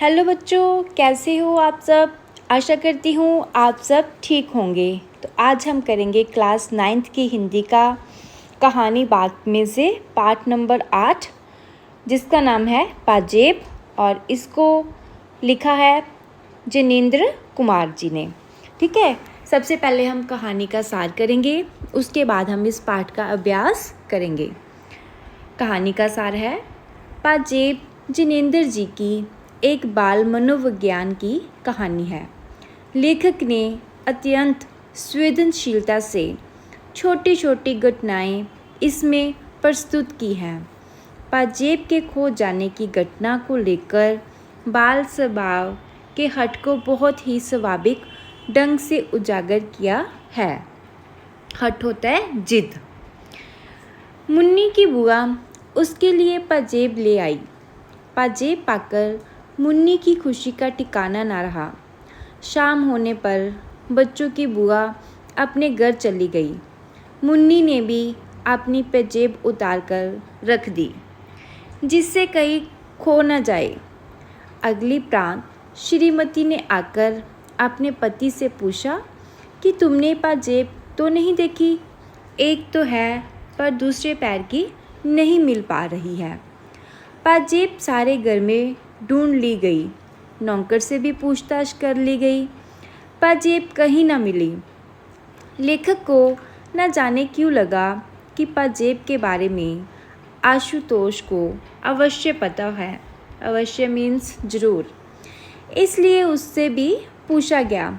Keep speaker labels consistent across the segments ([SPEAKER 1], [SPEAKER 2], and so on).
[SPEAKER 1] Hello बच्चों, कैसे हो आप सब। आशा करती हूँ आप सब ठीक होंगे। तो आज हम करेंगे क्लास 9th की हिंदी का कहानी बाग में से पाठ नंबर 8, जिसका नाम है पाजेब, और इसको लिखा है जिनेंद्र कुमार जी ने। ठीक है, सबसे पहले हम कहानी का सार करेंगे, उसके बाद हम इस पाठ का अभ्यास करेंगे। कहानी का सार है, पाजेब जिनेंद्र जी की एक बाल मनोविज्ञान की कहानी है। लेखक ने अत्यंत संवेदनशीलता से छोटी छोटी घटनाएं इसमें प्रस्तुत की हैं। पाजेब के खो जाने की घटना को लेकर बाल स्वभाव के हट को बहुत ही स्वाभाविक ढंग से उजागर किया है। हट होता है जिद। मुन्नी की बुआ उसके लिए पाजेब ले आई। पाजेब पाकर मुन्नी की खुशी का ठिकाना ना रहा। शाम होने पर बच्चों की बुआ अपने घर चली गई। मुन्नी ने भी अपनी पाजेब उतार कर रख दी, जिससे कहीं खो न जाए। अगली प्रांत श्रीमती ने आकर अपने पति से पूछा कि तुमने पाजेब तो नहीं देखी? एक तो है, पर दूसरे पैर की नहीं मिल पा रही है। पाजेब सारे घर में ढूंढ ली गई, नौकर से भी पूछताछ कर ली गई, पाजेब कहीं ना मिली। लेखक को न जाने क्यों लगा कि पाजेब के बारे में आशुतोष को अवश्य पता है। अवश्य मीन्स जरूर। इसलिए उससे भी पूछा गया।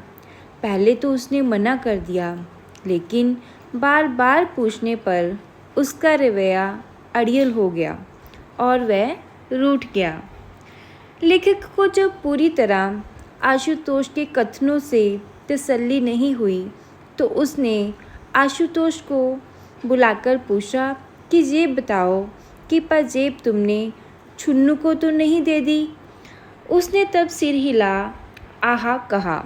[SPEAKER 1] पहले तो उसने मना कर दिया, लेकिन बार बार पूछने पर उसका रवैया अड़ियल हो गया और वह रूठ गया। लेखक को जब पूरी तरह आशुतोष के कथनों से तसल्ली नहीं हुई, तो उसने आशुतोष को बुलाकर पूछा कि ये बताओ कि पाजेब तुमने छुन्नू को तो नहीं दे दी? उसने तब सिर हिला आहा कहा।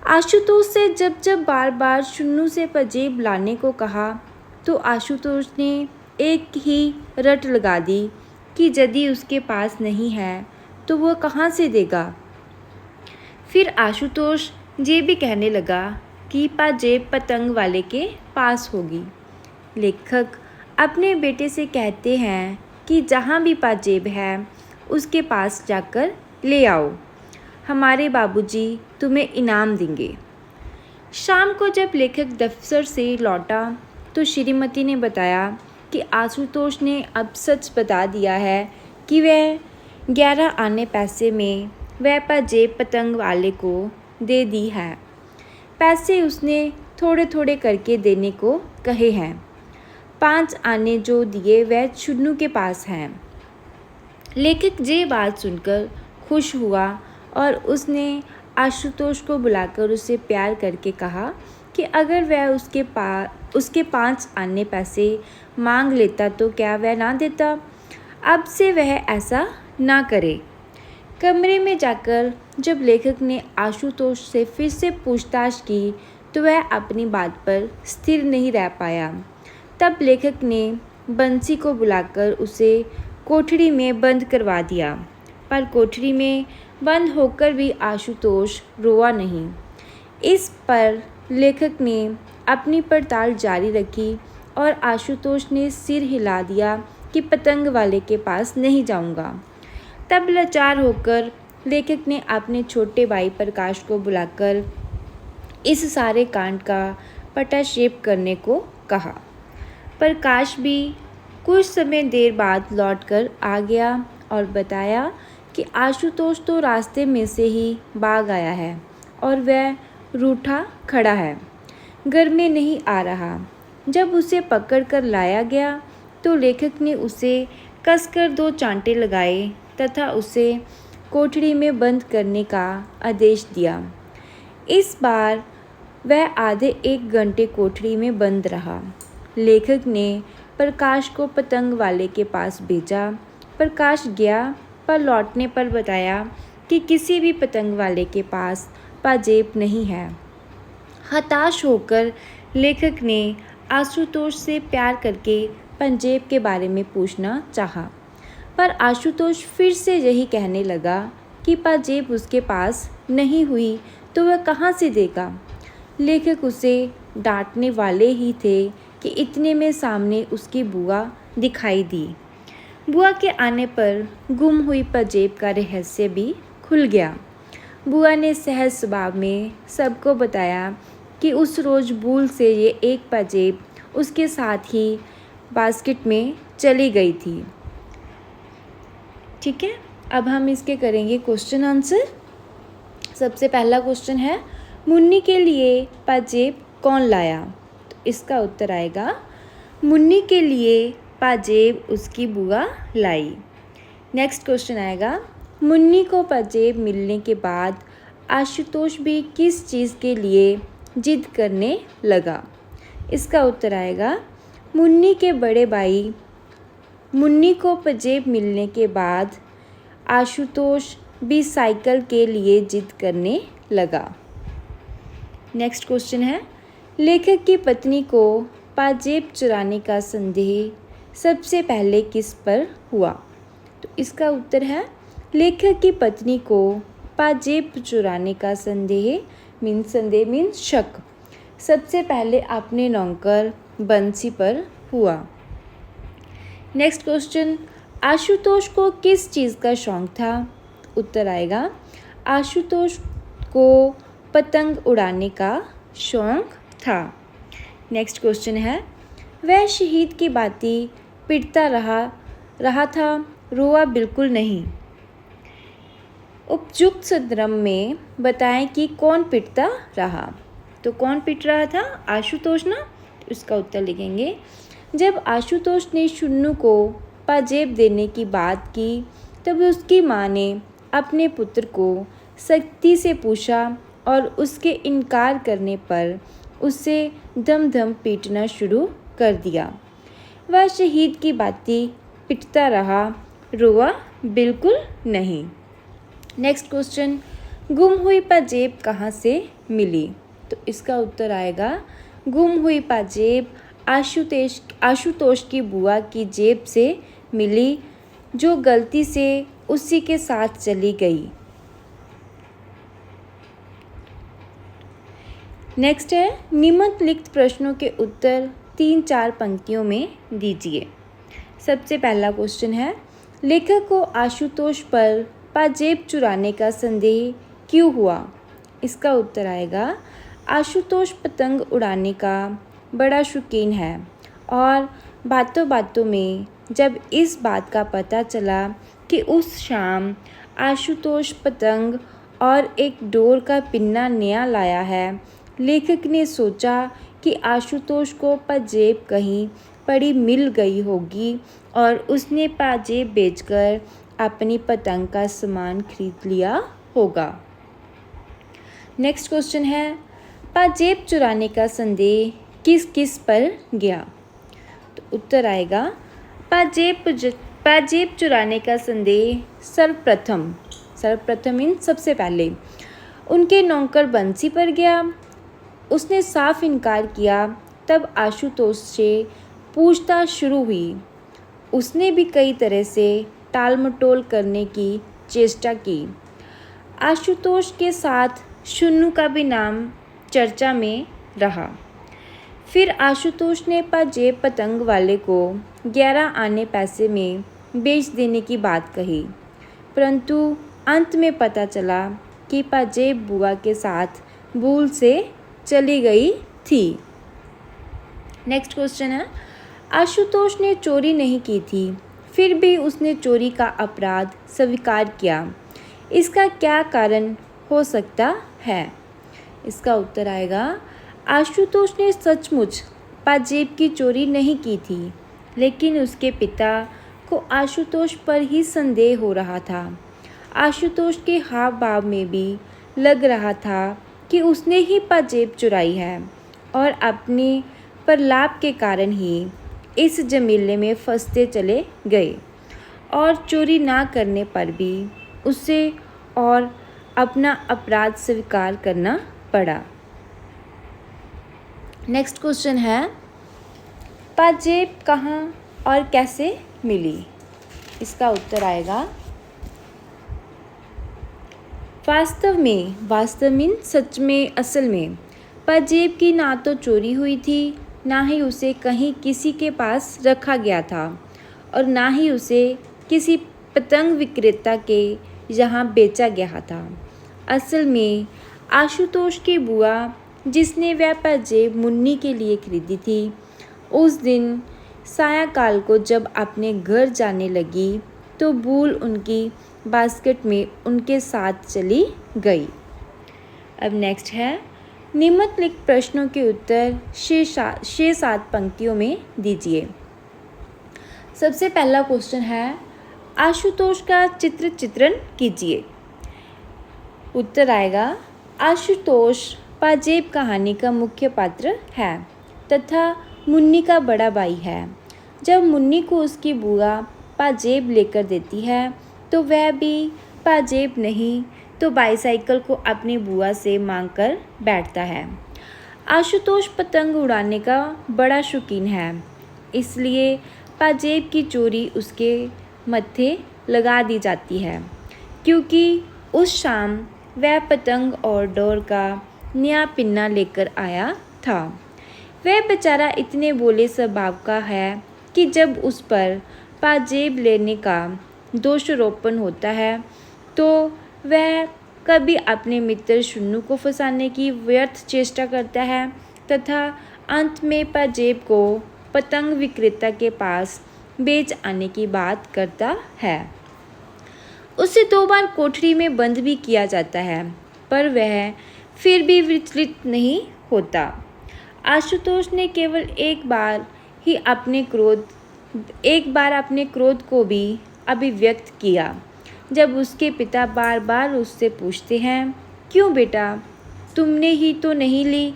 [SPEAKER 1] आशुतोष से जब जब बार बार छुन्नू से पाजेब लाने को कहा, तो आशुतोष ने एक ही रट लगा दी कि यदि उसके पास नहीं है तो वह कहाँ से देगा। फिर आशुतोष ये भी कहने लगा कि पाजेब पतंग वाले के पास होगी। लेखक अपने बेटे से कहते हैं कि जहाँ भी पाजेब है उसके पास जाकर ले आओ, हमारे बाबूजी तुम्हें इनाम देंगे। शाम को जब लेखक दफ्तर से लौटा तो श्रीमती ने बताया कि आशुतोष ने अब सच बता दिया है कि वह 11 आने पैसे में वह पाजेब पतंग वाले को दे दी है। पैसे उसने थोड़े थोड़े करके देने को कहे हैं। 5 आने जो दिए वह छुन्नू के पास हैं। लेखक ये बात सुनकर खुश हुआ और उसने आशुतोष को बुलाकर उसे प्यार करके कहा कि अगर वह उसके 5 आने पैसे मांग लेता तो क्या वह ना देता। अब से वह ऐसा ना करे। कमरे में जाकर जब लेखक ने आशुतोष से फिर से पूछताछ की, तो वह अपनी बात पर स्थिर नहीं रह पाया। तब लेखक ने बंसी को बुलाकर उसे कोठरी में बंद करवा दिया, पर कोठरी में बंद होकर भी आशुतोष रोआ नहीं। इस पर लेखक ने अपनी पड़ताल जारी रखी और आशुतोष ने सिर हिला दिया कि पतंग वाले के पास नहीं जाऊंगा। तब लाचार होकर लेखक ने अपने छोटे भाई प्रकाश को बुलाकर इस सारे कांड का पटाक्षेप करने को कहा। प्रकाश भी कुछ समय देर बाद लौटकर आ गया और बताया कि आशुतोष तो रास्ते में से ही भाग आया है और वह रूठा खड़ा है, घर में नहीं आ रहा। जब उसे पकड़ कर लाया गया तो लेखक ने उसे कसकर 2 चांटे लगाए तथा उसे कोठरी में बंद करने का आदेश दिया। इस बार वह आधे 1 घंटे कोठरी में बंद रहा। लेखक ने प्रकाश को पतंग वाले के पास भेजा। प्रकाश गया, पर लौटने पर बताया कि किसी भी पतंग वाले के पास पाजेब नहीं है। हताश होकर लेखक ने आशुतोष से प्यार करके पाजेब के बारे में पूछना चाहा, पर आशुतोष फिर से यही कहने लगा कि पाजेब उसके पास नहीं हुई तो वह कहाँ से देगा। लेखक उसे डांटने वाले ही थे कि इतने में सामने उसकी बुआ दिखाई दी। बुआ के आने पर गुम हुई पाजेब का रहस्य भी खुल गया। बुआ ने सहज स्वभाव में सबको बताया कि उस रोज़ भूल से ये एक पाजेब उसके साथ ही बास्केट में चली गई थी। ठीक है, अब हम इसके करेंगे क्वेश्चन आंसर। सबसे पहला क्वेश्चन है, मुन्नी के लिए पाजेब कौन लाया। तो इसका उत्तर आएगा, मुन्नी के लिए पाजेब उसकी बुआ लाई। नेक्स्ट क्वेश्चन आएगा, मुन्नी को पाजेब मिलने के बाद आशुतोष भी किस चीज़ के लिए जिद करने लगा। इसका उत्तर आएगा, मुन्नी के बड़े भाई मुन्नी को पाजेब मिलने के बाद आशुतोष भी साइकिल के लिए जिद करने लगा। नेक्स्ट क्वेश्चन है, लेखक की पत्नी को पाजेब चुराने का संदेह सबसे पहले किस पर हुआ। तो इसका उत्तर है, लेखक की पत्नी को पाजेब चुराने का संदेह मीन्स शक सबसे पहले अपने नौकर बंसी पर हुआ। नेक्स्ट क्वेश्चन, आशुतोष को किस चीज़ का शौक़ था। उत्तर आएगा, आशुतोष को पतंग उड़ाने का शौक़ था। नेक्स्ट क्वेश्चन है, वह शहीद की बातें पिटता रहा था, रोआ बिल्कुल नहीं। उपयुक्त संदर्भ में बताएं कि कौन पिटता रहा। तो कौन पिट रहा था, आशुतोष ना। इसका उत्तर लिखेंगे, जब आशुतोष ने शुन्नू को पाजेब देने की बात की तब उसकी माँ ने अपने पुत्र को सख्ती से पूछा और उसके इनकार करने पर उसे दम दम पीटना शुरू कर दिया। वह शहीद की बातें पिटता रहा, रोआ बिल्कुल नहीं। नेक्स्ट क्वेश्चन, गुम हुई पाजेब कहाँ से मिली। तो इसका उत्तर आएगा, गुम हुई पाजेब आशुतोष की बुआ की जेब से मिली, जो गलती से उसी के साथ चली गई। नेक्स्ट है, निम्नलिखित प्रश्नों के उत्तर 3-4 पंक्तियों में दीजिए। सबसे पहला क्वेश्चन है, लेखक को आशुतोष पर पाजेब चुराने का संदेह क्यों हुआ। इसका उत्तर आएगा, आशुतोष पतंग उड़ाने का बड़ा शौकीन है और बातों बातों में जब इस बात का पता चला कि उस शाम आशुतोष पतंग और एक डोर का पिन्ना नया लाया है, लेखक ने सोचा कि आशुतोष को पाजेब कहीं पड़ी मिल गई होगी और उसने पाजेब बेचकर अपनी पतंग का सामान खरीद लिया होगा। नेक्स्ट क्वेश्चन है, पाजेब चुराने का संदेह किस किस पर गया। तो उत्तर आएगा, पाजेब चुराने का संदेह सर्वप्रथम इन सबसे पहले उनके नौकर बंसी पर गया। उसने साफ इनकार किया। तब आशुतोष से पूछताछ शुरू हुई। उसने भी कई तरह से टाल मटोल करने की चेष्टा की। आशुतोष के साथ शुन्नू का भी नाम चर्चा में रहा। फिर आशुतोष ने पाजेब पतंग वाले को 11 आने पैसे में बेच देने की बात कही, परंतु अंत में पता चला कि पाजेब बुआ के साथ भूल से चली गई थी। नेक्स्ट क्वेश्चन है, आशुतोष ने चोरी नहीं की थी, फिर भी उसने चोरी का अपराध स्वीकार किया। इसका क्या कारण हो सकता है। इसका उत्तर आएगा, आशुतोष ने सचमुच पाजेब की चोरी नहीं की थी, लेकिन उसके पिता को आशुतोष पर ही संदेह हो रहा था। आशुतोष के हाव भाव में भी लग रहा था कि उसने ही पाजेब चुराई है और अपने प्रलाप के कारण ही इस झमेले में फंसते चले गए और चोरी ना करने पर भी उसे और अपना अपराध स्वीकार करना पड़ा। नेक्स्ट क्वेश्चन है, पाजेब कहाँ और कैसे मिली। इसका उत्तर आएगा वास्तव में, वास्तव मीन सच में, असल में। पाजेब की ना तो चोरी हुई थी, ना ही उसे कहीं किसी के पास रखा गया था और ना ही उसे किसी पतंग विक्रेता के यहाँ बेचा गया था। असल में आशुतोष की बुआ जिसने वह पाजेब मुन्नी के लिए खरीदी थी, उस दिन सायंकाल को जब अपने घर जाने लगी तो भूल उनकी बास्केट में उनके साथ चली गई। अब नेक्स्ट है, निम्नलिखित प्रश्नों के उत्तर 6-7 पंक्तियों में दीजिए। सबसे पहला क्वेश्चन है, आशुतोष का चित्रण कीजिए। उत्तर आएगा, आशुतोष पाजेब कहानी का मुख्य पात्र है तथा मुन्नी का बड़ा भाई है। जब मुन्नी को उसकी बुआ पाजेब लेकर देती है तो वह भी पाजेब नहीं तो बाईसाइकिल को अपनी बुआ से मांगकर बैठता है। आशुतोष पतंग उड़ाने का बड़ा शौकीन है, इसलिए पाजेब की चोरी उसके मत्थे लगा दी जाती है, क्योंकि उस शाम वह पतंग और डोर का नया पिन्ना लेकर आया था। वह बेचारा इतने भोले स्वभाव का है कि जब उस पर पाजेब लेने का दोषारोपण होता है तो वह कभी अपने मित्र शुन्नू को फंसाने की व्यर्थ चेष्टा करता है तथा अंत में पाजेब को पतंग विक्रेता के पास बेच आने की बात करता है। उसे 2 बार कोठरी में बंद भी किया जाता है, पर वह फिर भी विचलित नहीं होता। आशुतोष ने केवल एक बार अपने क्रोध को भी अभिव्यक्त किया, जब उसके पिता बार बार उससे पूछते हैं, क्यों बेटा, तुमने ही तो नहीं ली।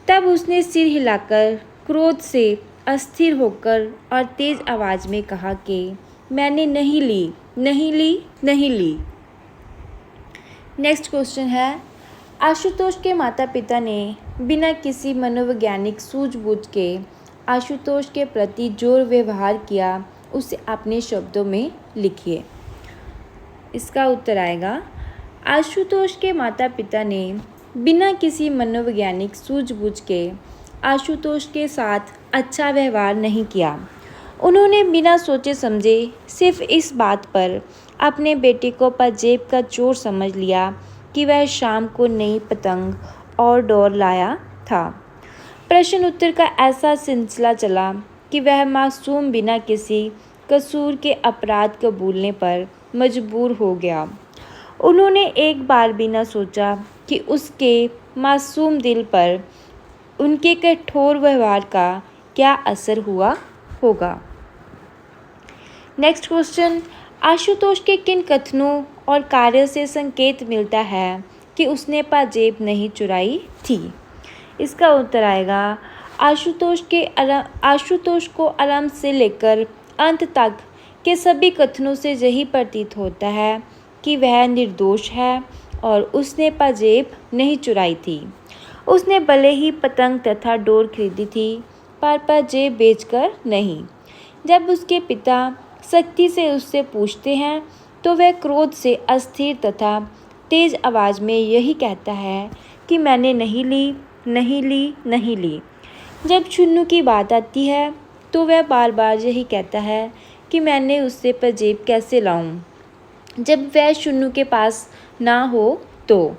[SPEAKER 1] तब उसने सिर हिलाकर क्रोध से अस्थिर होकर और तेज आवाज़ में कहा कि मैंने नहीं ली। नेक्स्ट क्वेश्चन है, आशुतोष के माता पिता ने बिना किसी मनोवैज्ञानिक सूझबूझ के आशुतोष के प्रति जो व्यवहार किया उसे अपने शब्दों में लिखिए। इसका उत्तर आएगा, आशुतोष के माता पिता ने बिना किसी मनोवैज्ञानिक सूझबूझ के आशुतोष के साथ अच्छा व्यवहार नहीं किया। उन्होंने बिना सोचे समझे सिर्फ इस बात पर अपने बेटे को पाजेब का चोर समझ लिया कि वह शाम को नई पतंग और डोर लाया था। प्रश्न उत्तर का ऐसा सिलसिला चला कि वह मासूम बिना किसी कसूर के अपराध कबूलने पर मजबूर हो गया। उन्होंने एक बार भी न सोचा कि उसके मासूम दिल पर उनके कठोर व्यवहार का क्या असर हुआ होगा। नेक्स्ट क्वेश्चन, आशुतोष के किन कथनों और कार्यों से संकेत मिलता है कि उसने पाजेब नहीं चुराई थी। इसका उत्तर आएगा, आशुतोष को आरंभ से लेकर अंत तक के सभी कथनों से यही प्रतीत होता है कि वह निर्दोष है और उसने पाजेब नहीं चुराई थी। उसने भले ही पतंग तथा डोर खरीदी थी, पर पाजेब बेचकर नहीं। जब उसके पिता सख्ती से उससे पूछते हैं तो वह क्रोध से अस्थिर तथा तेज आवाज़ में यही कहता है कि मैंने नहीं ली। जब शुन्नू की बात आती है तो वह बार बार यही कहता है कि मैंने उससे पाजेब कैसे लाऊं, जब वह शुन्नू के पास ना हो तो।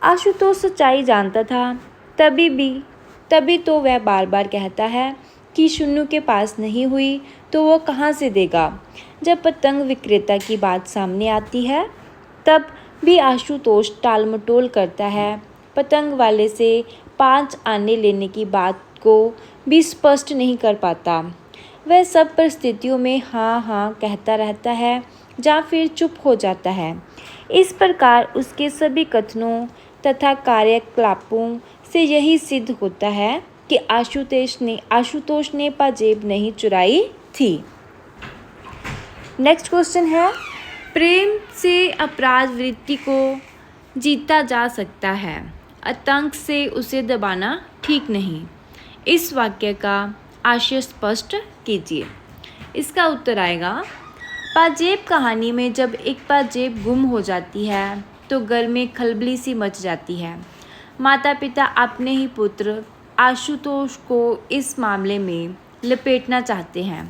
[SPEAKER 1] आशुतोष सच्चाई जानता था, तभी तो वह बार बार कहता है कि शुन्नू के पास नहीं हुई तो वो कहाँ से देगा। जब पतंग विक्रेता की बात सामने आती है तब भी आशुतोष टालमटोल करता है। पतंग वाले से 5 आने लेने की बात को भी स्पष्ट नहीं कर पाता। वह सब परिस्थितियों में हाँ कहता रहता है या फिर चुप हो जाता है। इस प्रकार उसके सभी कथनों तथा कार्यकलापों से यही सिद्ध होता है कि आशुतोष ने पाजेब नहीं चुराई थी। नेक्स्ट क्वेश्चन है, प्रेम से अपराध वृत्ति को जीता जा सकता है, आतंक से उसे दबाना ठीक नहीं। इस वाक्य का आशय स्पष्ट कीजिए। इसका उत्तर आएगा पाजेब कहानी में जब एक पाजेब गुम हो जाती है तो घर में खलबली सी मच जाती है। माता पिता अपने ही पुत्र आशुतोष को इस मामले में लपेटना चाहते हैं।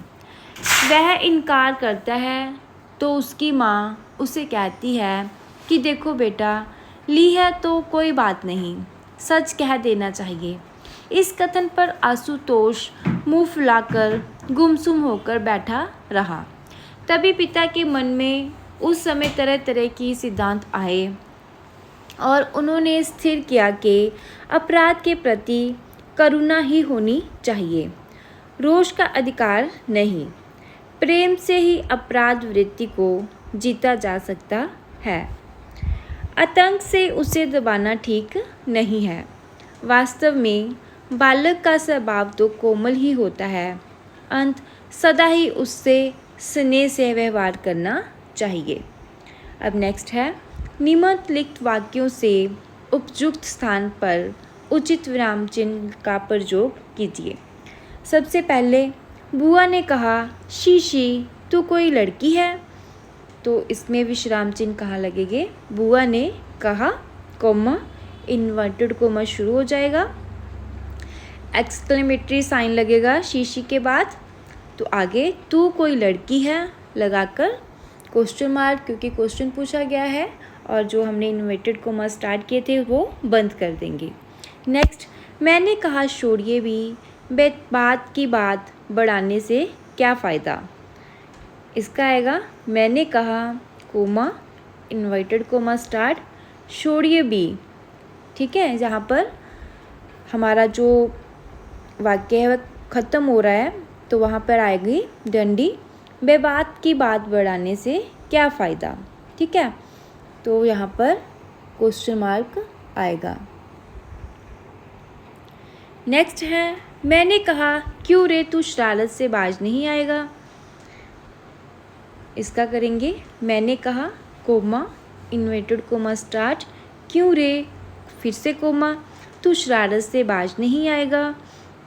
[SPEAKER 1] वह इनकार करता है तो उसकी माँ उसे कहती है कि देखो बेटा, ली है तो कोई बात नहीं, सच कह देना चाहिए। इस कथन पर आशुतोष मुंह फुलाकर गुमसुम होकर बैठा रहा। तभी पिता के मन में उस समय तरह तरह की सिद्धांत आए और उन्होंने स्थिर किया कि अपराध के प्रति करुणा ही होनी चाहिए, रोष का अधिकार नहीं। प्रेम से ही अपराध वृत्ति को जीता जा सकता है, आतंक से उसे दबाना ठीक नहीं है। वास्तव में बालक का स्वभाव तो कोमल ही होता है, अंत सदा ही उससे स्नेह से व्यवहार करना चाहिए। अब नेक्स्ट है, निम्नलिखित वाक्यों से उपयुक्त स्थान पर उचित विराम चिन्ह का प्रयोग कीजिए। सबसे पहले बुआ ने कहा, शीशी तू कोई लड़की है, तो इसमें विश्राम चिन्ह कहाँ लगेंगे? बुआ ने कहा, कोमा, इन्वर्टेड कोमा शुरू हो जाएगा, एक्सक्लेमेटरी साइन लगेगा शीशी के बाद, तो आगे तू कोई लड़की है लगाकर क्वेश्चन मार्क, क्योंकि क्वेश्चन पूछा गया है, और जो हमने इन्वर्टेड कोमा स्टार्ट किए थे वो बंद कर देंगे। नेक्स्ट, मैंने कहा छोड़िए भी, बात की बात बढ़ाने से क्या फ़ायदा? इसका आएगा मैंने कहा कोमा इन्वर्टेड कोमा स्टार्ट छोड़िए भी। ठीक है, जहाँ पर हमारा जो वाक्य है वह ख़त्म हो रहा है तो वहाँ पर आएगी डंडी, बात की बात बढ़ाने से क्या फ़ायदा। ठीक है, तो यहाँ पर क्वेश्चन मार्क आएगा। नेक्स्ट है, मैंने कहा क्यों रे तू शरारत से बाज नहीं आएगा? इसका करेंगे मैंने कहा कोमा इन्वर्टेड कोमा स्टार्ट, क्यों रे फिर से कोमा, तू शरारत से बाज नहीं आएगा,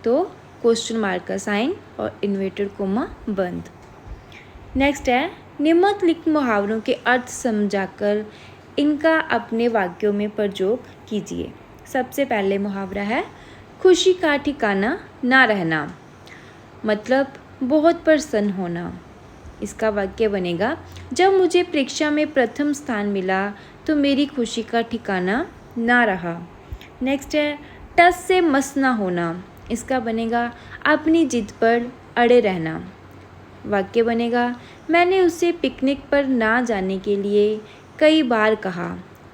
[SPEAKER 1] तो क्वेश्चन मार्क का साइन और इन्वर्टेड कोमा बंद। नेक्स्ट है, निम्नलिखित मुहावरों के अर्थ समझाकर इनका अपने वाक्यों में प्रयोग कीजिए। सबसे पहले मुहावरा है, खुशी का ठिकाना ना रहना, मतलब बहुत प्रसन्न होना। इसका वाक्य बनेगा, जब मुझे परीक्षा में प्रथम स्थान मिला तो मेरी खुशी का ठिकाना ना रहा। नेक्स्ट है, टस से मस ना होना। इसका बनेगा, अपनी जिद पर अड़े रहना। वाक्य बनेगा, मैंने उसे पिकनिक पर ना जाने के लिए कई बार कहा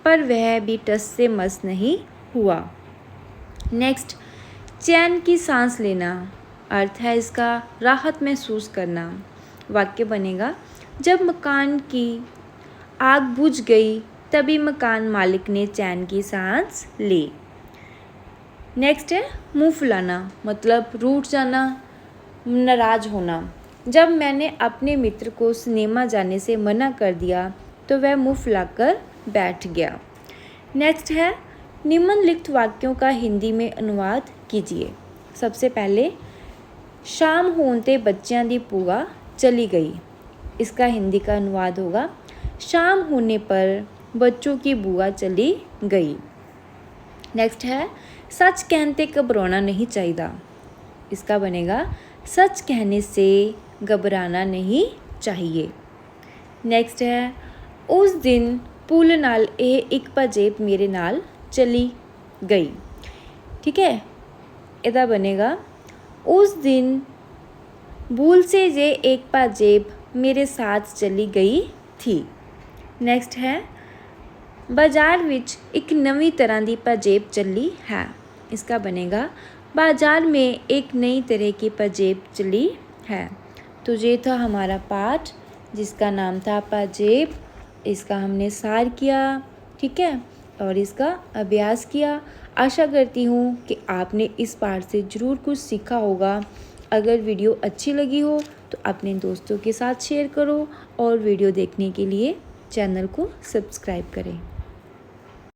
[SPEAKER 1] पर वह भी टस से मस नहीं हुआ। नेक्स्ट, चैन की सांस लेना, अर्थ है इसका राहत महसूस करना। वाक्य बनेगा, जब मकान की आग बुझ गई तभी मकान मालिक ने चैन की सांस ली। नेक्स्ट है, मुंह फुलाना, मतलब रूठ जाना, नाराज होना। जब मैंने अपने मित्र को सिनेमा जाने से मना कर दिया तो वह मुंह फुलाकर बैठ गया। नेक्स्ट है, निम्नलिखित वाक्यों का हिंदी में अनुवाद कीजिए। सबसे पहले, शाम होते बच्चियां दी भूआ चली गई। इसका हिंदी का अनुवाद होगा, शाम होने पर बच्चों की बुआ चली गई। नेक्स्ट है, सच कहते घबराना नहीं चाहिए। इसका बनेगा, सच कहने से घबराना नहीं चाहिए। नेक्स्ट है, उस दिन पुल नाल एक पाजेब मेरे नाल चली गई। ठीक है, इदा बनेगा, उस दिन भूल से ये एक पाजेब मेरे साथ चली गई थी। नेक्स्ट है, बाजार विच एक नवी तरह की पाजेब चली है। इसका बनेगा, बाजार में एक नई तरह की पाजेब चली है। तो ये था हमारा पाठ जिसका नाम था पाजेब। इसका हमने सार किया, ठीक है, और इसका अभ्यास किया। आशा करती हूँ कि आपने इस पाठ से ज़रूर कुछ सीखा होगा। अगर वीडियो अच्छी लगी हो तो अपने दोस्तों के साथ शेयर करो और वीडियो देखने के लिए चैनल को सब्सक्राइब करें।